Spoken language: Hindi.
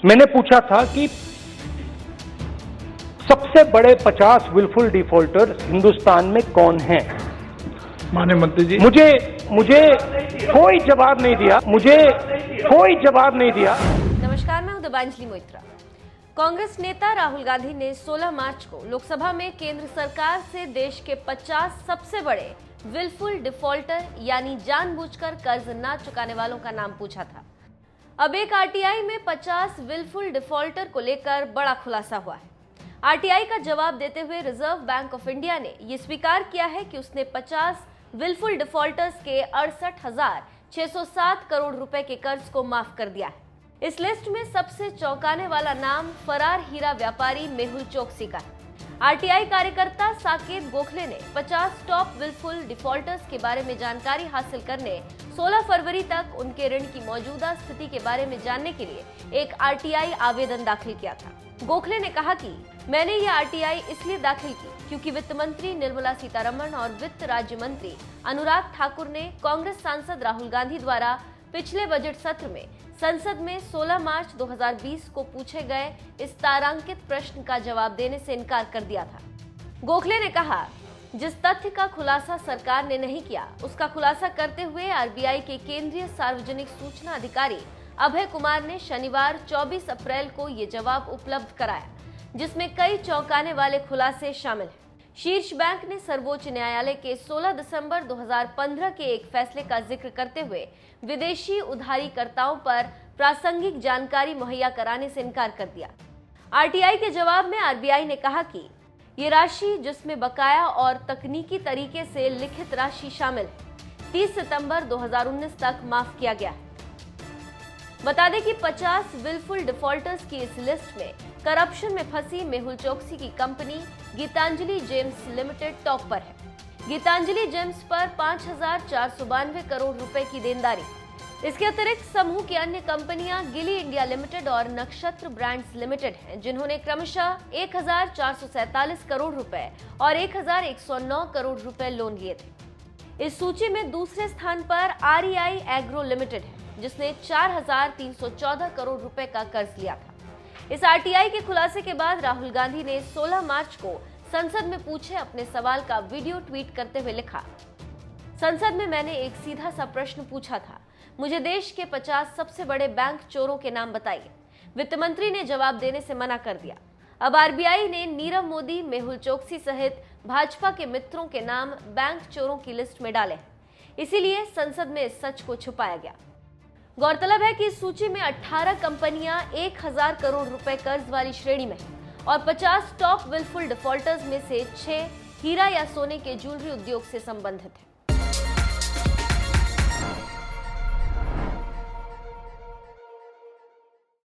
मैंने पूछा था कि सबसे बड़े 50 विलफुल डिफॉल्टर्स हिंदुस्तान में कौन हैं? माननीय मंत्री जी, मुझे कोई जवाब नहीं दिया। नमस्कार, मैं हूं दिबांजलि मोइत्रा। कांग्रेस नेता राहुल गांधी ने 16 मार्च को लोकसभा में केंद्र सरकार से देश के 50 सबसे बड़े विलफुल डिफॉल्टर यानी जानबूझकर कर्ज ना चुकाने वालों का नाम पूछा था। अब एक आरटीआई में 50 विलफुल डिफॉल्टर को लेकर बड़ा खुलासा हुआ है। आरटीआई का जवाब देते हुए रिजर्व बैंक ऑफ इंडिया ने यह स्वीकार किया है कि उसने 50 विलफुल डिफॉल्टर्स के 68,607 करोड़ रुपए के कर्ज को माफ कर दिया है। इस लिस्ट में सबसे चौंकाने वाला नाम फरार हीरा व्यापारी मेहुल चोकसी का है। आरटीआई कार्यकर्ता साकेत गोखले ने 50 टॉप विलफुल डिफॉल्टर्स के बारे में जानकारी हासिल करने 16 फरवरी तक उनके ऋण की मौजूदा स्थिति के बारे में जानने के लिए एक आरटीआई आवेदन दाखिल किया था। गोखले ने कहा कि मैंने ये आरटीआई इसलिए दाखिल की क्योंकि वित्त मंत्री निर्मला सीतारमण और वित्त राज्य मंत्री अनुराग ठाकुर ने कांग्रेस सांसद राहुल गांधी द्वारा पिछले बजट सत्र में संसद में 16 मार्च 2020 को पूछे गए इस तारांकित प्रश्न का जवाब देने से इनकार कर दिया था। गोखले ने कहा, जिस तथ्य का खुलासा सरकार ने नहीं किया उसका खुलासा करते हुए आरबीआई के केंद्रीय सार्वजनिक सूचना अधिकारी अभय कुमार ने शनिवार 24 अप्रैल को ये जवाब उपलब्ध कराया, जिसमें कई चौंकाने वाले खुलासे शामिल हैं। शीर्ष बैंक ने सर्वोच्च न्यायालय के 16 दिसंबर 2015 के एक फैसले का जिक्र करते हुए विदेशी उधारीकर्ताओं पर प्रासंगिक जानकारी मुहैया कराने से इनकार कर दिया। आरटीआई के जवाब में आरबीआई ने कहा कि ये राशि, जिसमें बकाया और तकनीकी तरीके से लिखित राशि शामिल है, 30 सितंबर 2019 तक माफ किया गया है। बता दें कि 50 विलफुल डिफॉल्टर्स की इस लिस्ट में करप्शन में फंसी मेहुल चोकसी की company Gitanjali gems limited top पर है। गीतांजलि जेम्स पर 5,492 करोड़ रुपए की देनदारी। इसके अतिरिक्त समूह की अन्य कंपनियां गिली इंडिया लिमिटेड और नक्षत्र ब्रांड्स लिमिटेड हैं, जिन्होंने क्रमशः 1,447 करोड़ रुपए और 1,109 करोड़ रुपए लोन लिए थे। इस सूची में दूसरे स्थान पर आरईआई एग्रो लिमिटेड है, जिसने 4,314 करोड़ रुपए का कर्ज लिया था। इस आरटीआई के खुलासे के बाद राहुल गांधी ने 16 मार्च को संसद में पूछे अपने सवाल का वीडियो ट्वीट करते हुए लिखा, संसद में मैंने एक सीधा सा प्रश्न पूछा था, मुझे देश के 50 सबसे बड़े बैंक चोरों के नाम बताइए। वित्त मंत्री ने जवाब देने से मना कर दिया। अब आरबीआई ने नीरव मोदी, मेहुल चोकसी सहित भाजपा के मित्रों के नाम बैंक चोरों की लिस्ट में डाले हैं, इसीलिए संसद में इस सच को छुपाया गया। गौरतलब है कि इस सूची में 18 कंपनियां 1,000 करोड़ रुपए कर्ज वाली श्रेणी में हैं और 50 टॉप विलफुल डिफॉल्टर्स में से 6 हीरा या सोने के ज्वेलरी उद्योग से संबंधित हैं।